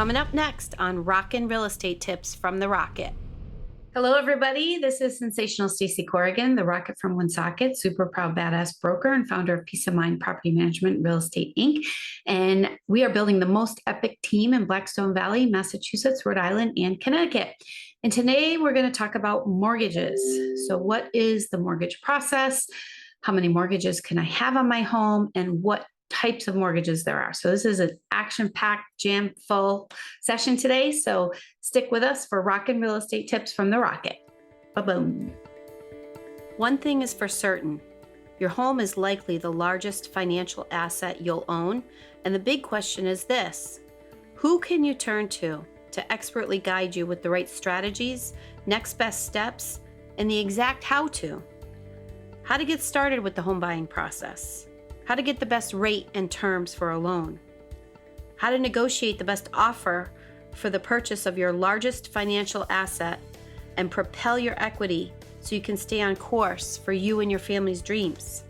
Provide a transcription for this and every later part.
coming up next on Rockin Real Estate Tips from the Rocket. Hello, everybody. This is sensational Stacey Corrigan, the Rocket from Woonsocket, super proud badass broker and founder of Peace of Mind Property Management Real Estate Inc. And we are building the most epic team in Blackstone Valley, Massachusetts, Rhode Island, and Connecticut. And today we're going to talk about mortgages. So what is the mortgage process? How many mortgages can I have on my home? And what types of mortgages there are. So this is an action-packed, jam-full session today. So stick with us for Rockin Real Estate Tips from the Rocket. Ba-boom. One thing is for certain. Your home is likely the largest financial asset you'll own. And the big question is this: who can you turn to expertly guide you with the right strategies, next best steps, and the exact how-to? How to get started with the home buying process. How to get the best rate and terms for a loan. How to negotiate the best offer for the purchase of your largest financial asset and propel your equity so you can stay on course for you and your family's dreams.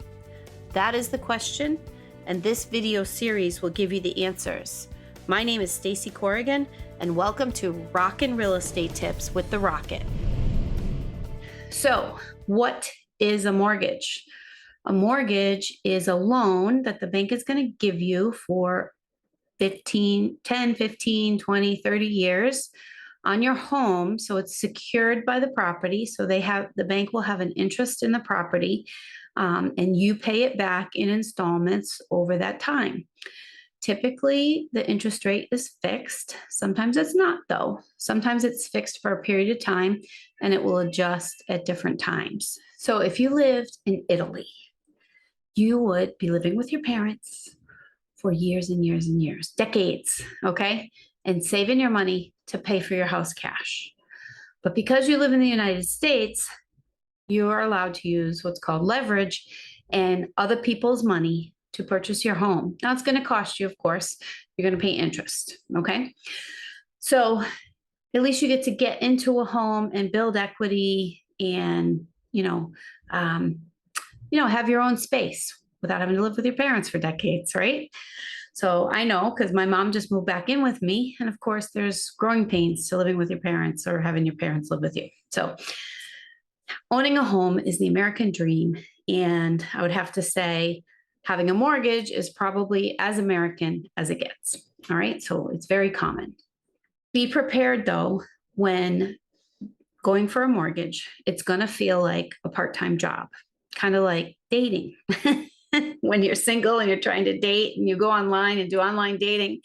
That is the question, and this video series will give you the answers. My name is Stacey Corrigan, and welcome to Rockin Real Estate Tips with the Rocket. So, what is a mortgage? A mortgage is a loan that the bank is going to give you for 10, 15, 20, 30 years on your home. So it's secured by the property. So the bank will have an interest in the property, and you pay it back in installments over that time. Typically, the interest rate is fixed. Sometimes it's not, though. Sometimes it's fixed for a period of time, and it will adjust at different times. So if you lived in Italy, you would be living with your parents for years and years and years, decades, okay? And saving your money to pay for your house cash. But because you live in the United States, you are allowed to use what's called leverage and other people's money to purchase your home. Now, it's going to cost you, of course. You're going to pay interest, okay? So at least you get to get into a home and build equity and, have your own space without having to live with your parents for decades, right? So I know, because my mom just moved back in with me. And of course, there's growing pains to living with your parents or having your parents live with you. So owning a home is the American dream. And I would have to say having a mortgage is probably as American as it gets. All right. So it's very common. Be prepared, though, when going for a mortgage, it's going to feel like a part-time job. Kind of like dating. When you're single and you're trying to date and you go online and do online dating,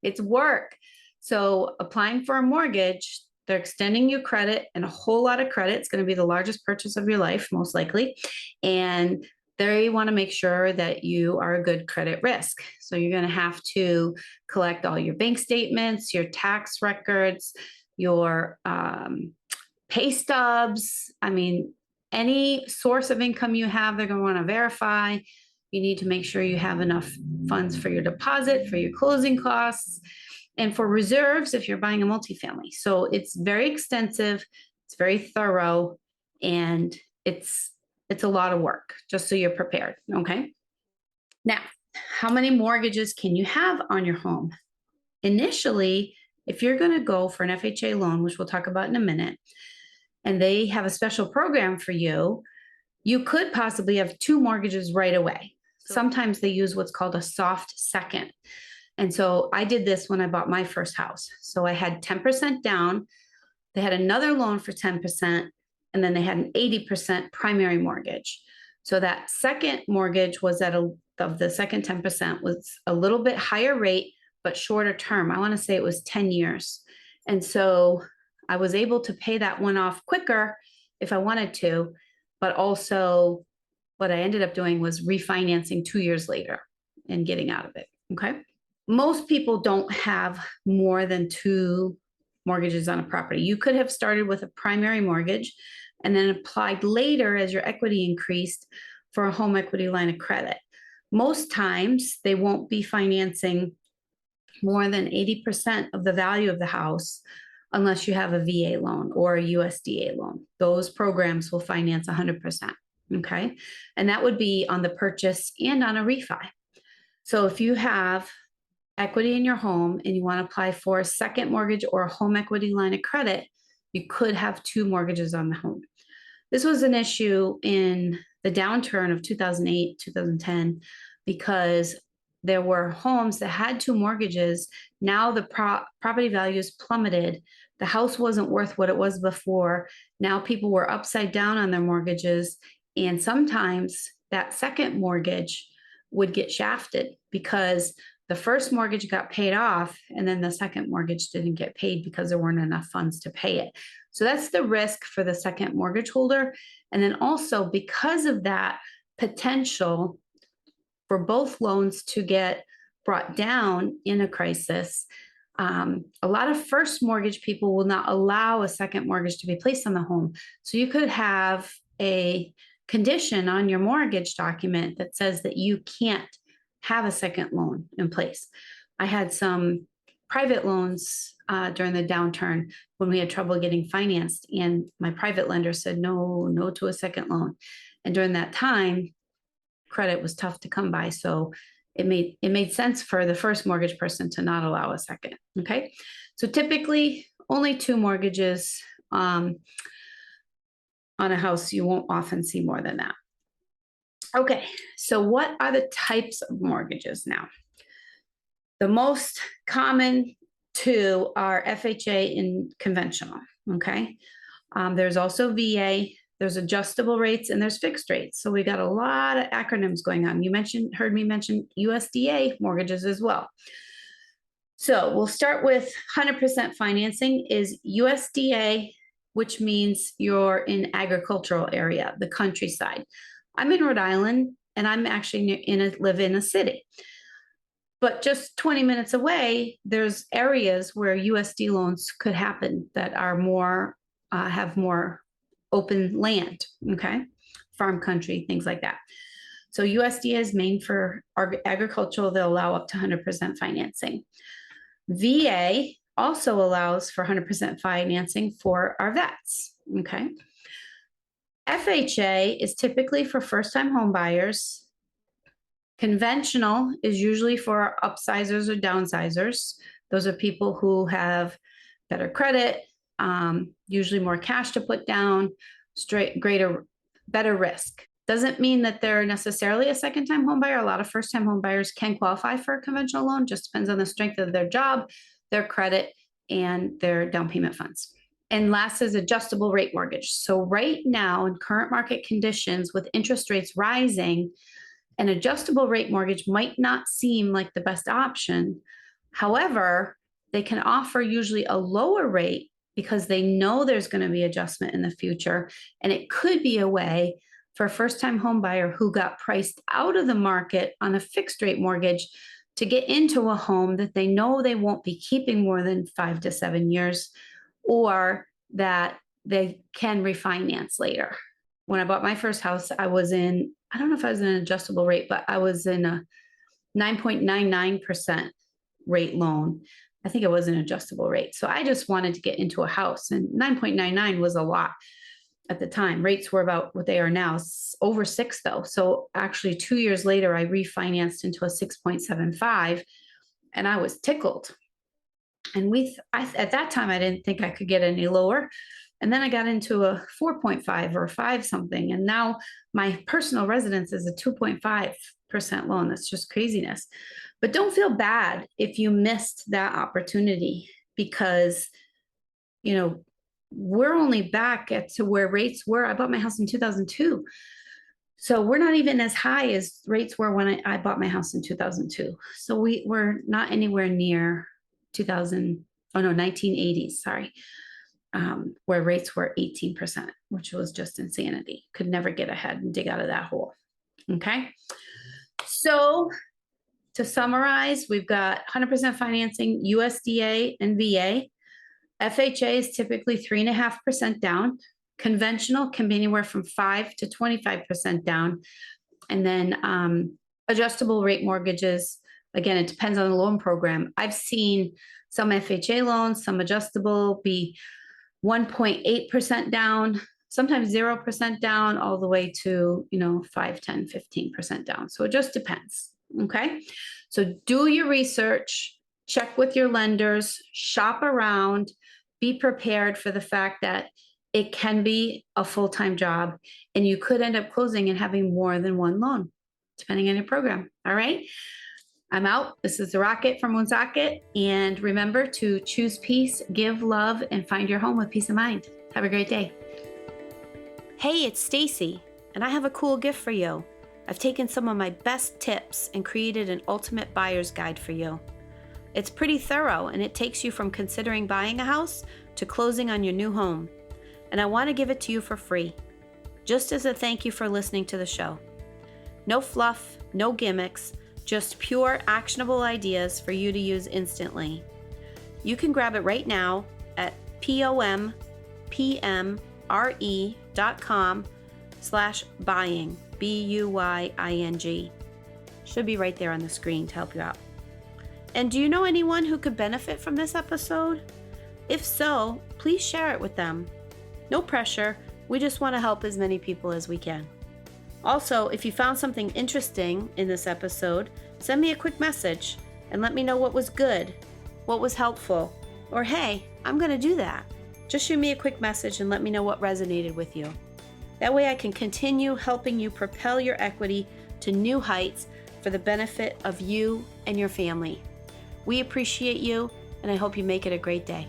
it's work. So applying for a mortgage, they're extending you credit and a whole lot of credit. It's going to be the largest purchase of your life, most likely. And they want to make sure that you are a good credit risk. So you're going to have to collect all your bank statements, your tax records, your pay stubs. Any source of income you have, they're going to want to verify. You need to make sure you have enough funds for your deposit, for your closing costs, and for reserves if you're buying a multifamily. So it's very extensive, it's very thorough, and it's a lot of work, just so you're prepared, okay? Now, how many mortgages can you have on your home? Initially, if you're going to go for an FHA loan, which we'll talk about in a minute, and they have a special program for you, you could possibly have 2 mortgages right away. Sometimes they use what's called a soft second. And so I did this when I bought my first house. So I had 10% down. They had another loan for 10%, and then they had an 80% primary mortgage. So that second mortgage was of the second 10% was a little bit higher rate, but shorter term. I want to say it was 10 years. And so I was able to pay that one off quicker if I wanted to, but also what I ended up doing was refinancing 2 years later and getting out of it, okay? Most people don't have more than 2 mortgages on a property. You could have started with a primary mortgage and then applied later as your equity increased for a home equity line of credit. Most times they won't be financing more than 80% of the value of the house unless you have a VA loan or a USDA loan. Those programs will finance 100%, okay? And that would be on the purchase and on a refi. So if you have equity in your home and you want to apply for a second mortgage or a home equity line of credit, you could have two mortgages on the home. This was an issue in the downturn of 2008, 2010, because there were homes that had two mortgages. Now the property values plummeted. The house wasn't worth what it was before. Now people were upside down on their mortgages. And sometimes that second mortgage would get shafted because the first mortgage got paid off and then the second mortgage didn't get paid because there weren't enough funds to pay it. So that's the risk for the second mortgage holder. And then also because of that potential for both loans to get brought down in a crisis, a lot of first mortgage people will not allow a second mortgage to be placed on the home. So you could have a condition on your mortgage document that says that you can't have a second loan in place. I had some private loans during the downturn when we had trouble getting financed, and my private lender said no to a second loan. And during that time, credit was tough to come by, so it made sense for the first mortgage person to not allow a second. Okay, so typically only two mortgages on a house. You won't often see more than that. Okay, so what are the types of mortgages now? The most common two are FHA and conventional, okay? There's also VA, there's adjustable rates, and there's fixed rates. So we got a lot of acronyms going on. You heard me mention USDA mortgages as well. So we'll start with 100% financing is USDA, which means you're in agricultural area, the countryside. I'm in Rhode Island, and I'm actually live in a city. But just 20 minutes away, there's areas where USD loans could happen that are more, have more open land, okay? Farm country, things like that. So USD is main for agricultural. They'll allow up to 100% financing. VA also allows for 100% financing for our vets, okay? FHA is typically for first-time home buyers. Conventional is usually for upsizers or downsizers. Those are people who have better credit, usually more cash to put down, better risk. Doesn't mean that they're necessarily a second-time home buyer. A lot of first-time home buyers can qualify for a conventional loan, just depends on the strength of their job, their credit, and their down payment funds. And last is adjustable rate mortgage. So right now in current market conditions with interest rates rising, an adjustable rate mortgage might not seem like the best option. However, they can offer usually a lower rate because they know there's going to be adjustment in the future. And it could be a way for a first-time home buyer who got priced out of the market on a fixed rate mortgage to get into a home that they know they won't be keeping more than 5 to 7 years, or that they can refinance later. When I bought my first house, I don't know if I was in an adjustable rate, but I was in a 9.99% rate loan. I think it was an adjustable rate. So I just wanted to get into a house, and 9.99 was a lot at the time. Rates were about what they are now, over 6 though. So actually 2 years later, I refinanced into a 6.75 and I was tickled. And at that time, I didn't think I could get any lower. And then I got into a 4.5 or 5 something. And now my personal residence is a 2.5% loan. That's just craziness. But don't feel bad if you missed that opportunity, because, you know, we're only back to where rates were. I bought my house in 2002. So we're not even as high as rates were when I bought my house in 2002. So we're not anywhere near 1980s, sorry, where rates were 18%, which was just insanity. Could never get ahead and dig out of that hole. Okay. So to summarize, we've got 100% financing, USDA and VA. FHA is typically 3.5% down. Conventional can be anywhere from 5 to 25% down. And then adjustable rate mortgages, again, it depends on the loan program. I've seen some FHA loans, some adjustable, be 1.8% down, sometimes 0% down, all the way to, 5, 10, 15% down. So it just depends. Okay. So do your research, check with your lenders, shop around, be prepared for the fact that it can be a full time job and you could end up closing and having more than one loan, depending on your program. All right. I'm out. This is the Rocket from Woonsocket. And remember to choose peace, give love, and find your home with peace of mind. Have a great day. Hey, it's Stacy, and I have a cool gift for you. I've taken some of my best tips and created an ultimate buyer's guide for you. It's pretty thorough, and it takes you from considering buying a house to closing on your new home. And I want to give it to you for free, just as a thank you for listening to the show. No fluff, no gimmicks, just pure actionable ideas for you to use instantly. You can grab it right now at pompmre.com/buying, BUYING. Should be right there on the screen to help you out. And do you know anyone who could benefit from this episode? If so, please share it with them. No pressure, we just want to help as many people as we can. Also, if you found something interesting in this episode, send me a quick message and let me know what was good, what was helpful, or hey, I'm going to do that. Just shoot me a quick message and let me know what resonated with you. That way I can continue helping you propel your equity to new heights for the benefit of you and your family. We appreciate you, and I hope you make it a great day.